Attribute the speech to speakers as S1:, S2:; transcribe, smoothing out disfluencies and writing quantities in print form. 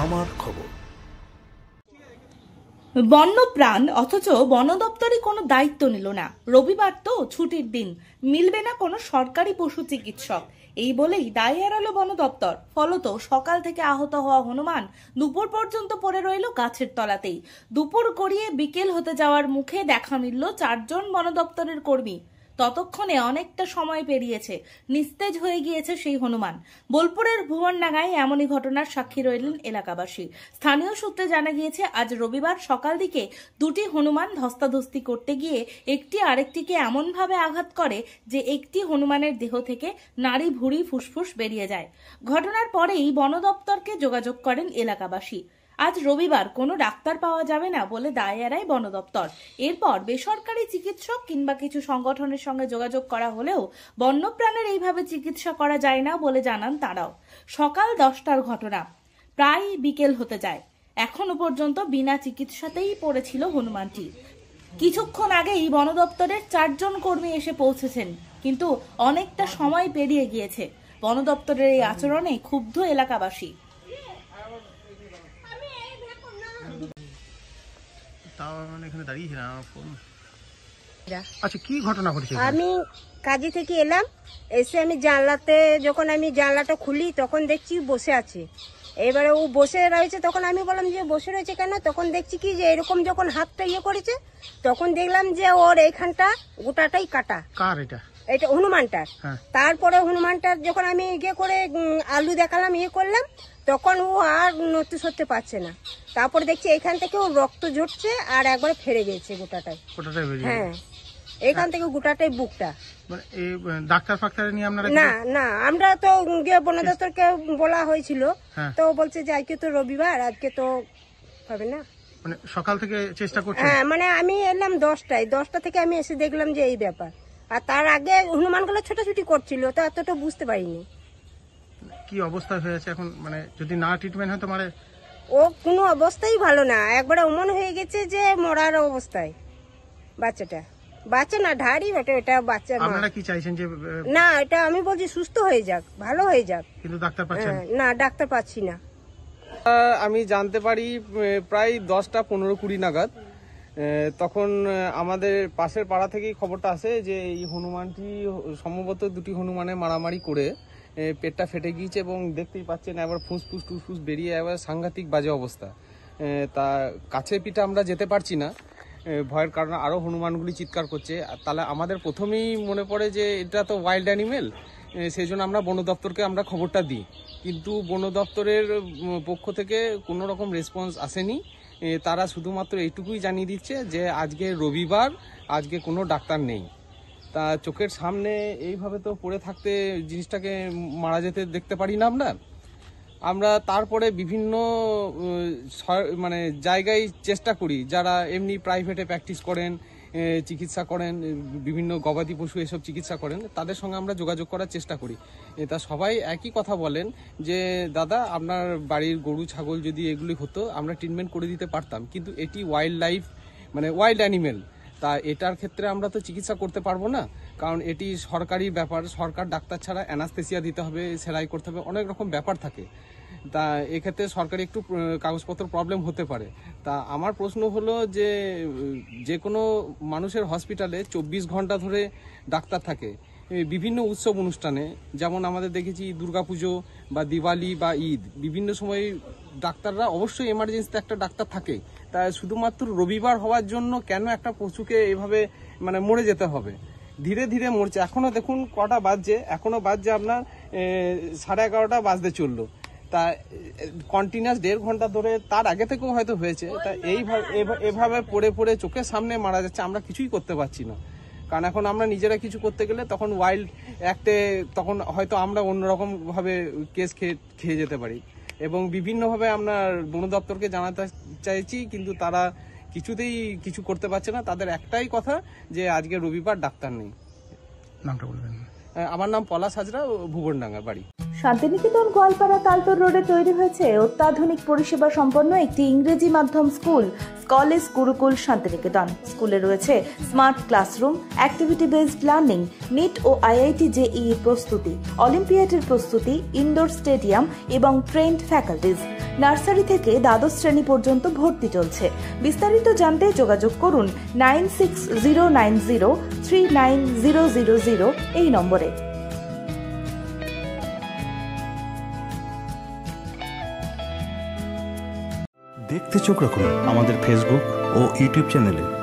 S1: আমার খবর।
S2: বন্যপ্রাণ অথচ বন দপ্তরে কোনো দায়িত্ব নিল না। রবিবার তো ছুটির দিন, মিলবে না কোনো সরকারি পশু চিকিৎসক, এই বলেই দায় এড়ালো বন দপ্তর। ফলত সকাল থেকে আহত হওয়া হনুমান দুপুর পর্যন্ত পড়ে রইল গাছের তলাতেই। দুপুর গড়িয়ে বিকেল হতে যাওয়ার মুখে দেখা মিলল 4 জন বন দপ্তরের কর্মী। ততক্ষণে অনেকটা সময় পেরিয়েছে, নিস্তেজ হয়ে গিয়েছে সেই হনুমান। বোলপুরের ভুবনডাঙ্গায় এমনই ঘটনার সাক্ষী রইলেন এলাকাবাসী। স্থানীয় সূত্রে জানা গিয়েছে, আজ রবিবার সকাল দিকে দুটি হনুমান ধস্তাধস্তি করতে গিয়ে একটি আরেকটিকে এমনভাবে আঘাত করে যে একটি হনুমানের দেহ থেকে নাড়ি ভুঁড়ি ফুসফুস বেরিয়ে যায়। ঘটনার পরেই বন দপ্তরকে যোগাযোগ করেন এলাকাবাসী। আজ রবিবার কোনো ডাক্তার পাওয়া যাবে না বলে দায় এড়ায় বন দপ্তর। এরপর বেসরকারি চিকিৎসক কিংবা কিছু সংগঠনের সঙ্গে যোগাযোগ করা হলেও বন্যপ্রাণের এইভাবে চিকিৎসা করা যায় না বলে জানান তারাও। সকাল 10টার ঘটনা, প্রায় বিকেল হতে যায়, এখনো পর্যন্ত বিনা চিকিৎসাতেই পড়েছিল হনুমানটি। কিছুক্ষণ আগেই বন দপ্তরের 4 জন কর্মী এসে পৌঁছেছেন, কিন্তু অনেকটা সময় পেরিয়ে গিয়েছে। বন দপ্তরের এই আচরণে ক্ষুব্ধ এলাকাবাসী।
S1: আচ্ছা, কি ঘটনা ঘটেছে?
S3: আমি কাজে থেকে এলাম, এসে আমি জানলাতে যখন আমি জানলাটা খুলি তখন দেখছি বসে আছে। এবারে ও বসে রয়েছে, তখন আমি বললাম যে বসে রয়েছে কেন? তখন দেখছি কি যে এরকম যখন হাতটা করেছে তখন দেখলাম যে ওর এইখানটা গোটাটাই কাটা।
S1: কার এটা?
S3: এটা হনুমানটার। তারপরে হনুমানটার যখন আমি করে আলু দেখালাম করলাম, তখন ও আর নড়তে সরতে পারছে না। তারপরে দেখছি এখান থেকে ও রক্ত ঝরছে আর একবারে ফেরে গেছে গোটাটাই। হ্যাঁ, এখান থেকে গোটাটাই বুকটা।
S1: ডাক্তার ফাক্তার নিয়ে আপনারা?
S3: না না, আমরা তো গিয়ে বন দপ্তরকে বলা হয়েছিল, তো বলছে যে আজকে তো রবিবার, আজকে তো হবে না।
S1: মানে সকাল থেকে চেষ্টা করছে?
S3: হ্যাঁ, মানে আমি এলাম 10টায়, 10টা থেকে আমি এসে দেখলাম যে এই ব্যাপার। আর তার আগে হনুমানগুলো ছোটাছুটি করছিল, তো এতটা বুঝতে পারিনি
S1: কি অবস্থা হয়েছে এখন। মানে যদি না ট্রিটমেন্ট হয় তো মানে
S3: ও কোনো অবস্থাই ভালো না, একবারে অমন হয়ে গেছে যে মরার অবস্থায়। বাচ্চা না, ঢাড়ি ওটা, এটা বাচ্চা।
S1: আপনারা কি চাইছেন? যে
S3: না, এটা আমি বলছি সুস্থ হয়ে যাক, ভালো হয়ে যাক,
S1: কিন্তু ডাক্তার পাচ্ছেন
S3: না? ডাক্তার পাচ্ছি না।
S4: আমি জানতে পারি প্রায় 10টা 15-20 নাগাদ। তখন আমাদের পাশের পাড়া থেকেই খবরটা আসে যে এই হনুমানটি সম্ভবত দুটি হনুমানে মারামারি করে পেটটা ফেটে গিয়েছে এবং দেখতেই পাচ্ছেন এবার ফুসফুস টুসফুস বেরিয়ে এবার সাংঘাতিক বাজে অবস্থা। তা কাছে পিঠে আমরা যেতে পারছি না ভয়ের কারণে, আরও হনুমানগুলি চিৎকার করছে। তাহলে আমাদের প্রথমেই মনে পড়ে যে এটা তো ওয়াইল্ড অ্যানিমেল, সেই জন্য আমরা বন দপ্তরকে আমরা খবরটা দিই, কিন্তু বন দপ্তরের পক্ষ থেকে কোনো রকম রেসপন্স আসেনি। তারা শুধুমাত্র এইটুকুই জানিয়ে দিচ্ছে যে আজকে রবিবার, আজকে কোনো ডাক্তার নেই। তা চোখের সামনে এইভাবে তো পড়ে থাকতে জিনিসটাকে মারা যেতে দেখতে পারি না আমরা। তারপরে বিভিন্ন মানে জায়গায় চেষ্টা করি, যারা এমনি প্রাইভেটে প্র্যাকটিস করেন, চিকিৎসা করেন, বিভিন্ন গবাদি পশু এসব চিকিৎসা করেন, তাদের সঙ্গে আমরা যোগাযোগ করার চেষ্টা করি। তা সবাই একই কথা বলেন যে দাদা, আপনার বাড়ির গরু ছাগল যদি এগুলি হতো আমরা ট্রিটমেন্ট করে দিতে পারতাম, কিন্তু এটি ওয়াইল্ড লাইফ, মানে ওয়াইল্ড অ্যানিমেল, তা এটার ক্ষেত্রে আমরা তো চিকিৎসা করতে পারবো না, কারণ এটি সরকারি ব্যাপার। সরকার ডাক্তার ছাড়া অ্যানাস্থেসিয়া দিতে হবে, সেলাই করতে হবে, অনেক রকম ব্যাপার থাকে। তা এক্ষেত্রে সরকারি একটু কাগজপত্র প্রবলেম হতে পারে। তা আমার প্রশ্ন হলো যে কোনো মানুষের হসপিটালে 24 ঘন্টা ধরে ডাক্তার থাকে বিভিন্ন উৎসব অনুষ্ঠানে, যেমন আমাদের দেখেছি দুর্গাপুজো বা দিওয়ালি বা ঈদ, বিভিন্ন সময় ডাক্তাররা অবশ্যই এমার্জেন্সিতে একটা ডাক্তার থাকে। তা শুধুমাত্র রবিবার হওয়ার জন্য কেন একটা পশুকে এভাবে মানে মরে যেতে হবে? ধীরে ধীরে মরছে। এখনো দেখুন কটা বাজছে, এখনো বাজছে আপনার 11:30 বাজতে চললো। তা কন্টিনিউয়াস 1.5 ঘন্টা ধরে, তার আগে থেকেও হয়তো হয়েছে। তা এভাবে পড়ে পড়ে চোখের সামনে মারা যাচ্ছে, আমরা কিছুই করতে পারছি না। কারণ এখন আমরা নিজেরা কিছু করতে গেলে তখন ওয়াইল্ড অ্যাক্টে তখন হয়তো আমরা অন্যরকম ভাবে কেস খেয়ে যেতে পারি। এবং বিভিন্নভাবে আমরা বন দপ্তরকে জানাতে চাইছি, কিন্তু তারা কিছুতেই কিছু করতে পারছে না। তাদের একটাই কথা যে আজকে রবিবার, ডাক্তার নেই।
S1: নামটা বলবেন?
S4: আমার নাম পলাশ হাজরা, ভুবনডাঙ্গা বাড়ি।
S2: শান্তিনিকেতন গোয়ালপাড়া তালতর রোডে তৈরি হয়েছে অত্যাধুনিক পরিষেবা সম্পন্ন একটি ইংরেজি মাধ্যম স্কুল, স্কলেজ গুরুকুল শান্তিনিকেতন। স্কুলে রয়েছে smart classroom, activity based learning, NEET ও আইআইটি জেইই প্রস্তুতি, অলিম্পিয়াডের প্রস্তুতি, ইনডোর স্টেডিয়াম এবং ট্রেন্ড ফ্যাকাল্টিজ। নার্সারি থেকে দ্বাদশ শ্রেণী পর্যন্ত ভর্তি চলছে। বিস্তারিত জানতে যোগাযোগ করুন 9609039000 এই নম্বরে।
S5: দেখতে চোখ রাখুন আমাদের ফেসবুক ও ইউটিউব চ্যানেলে।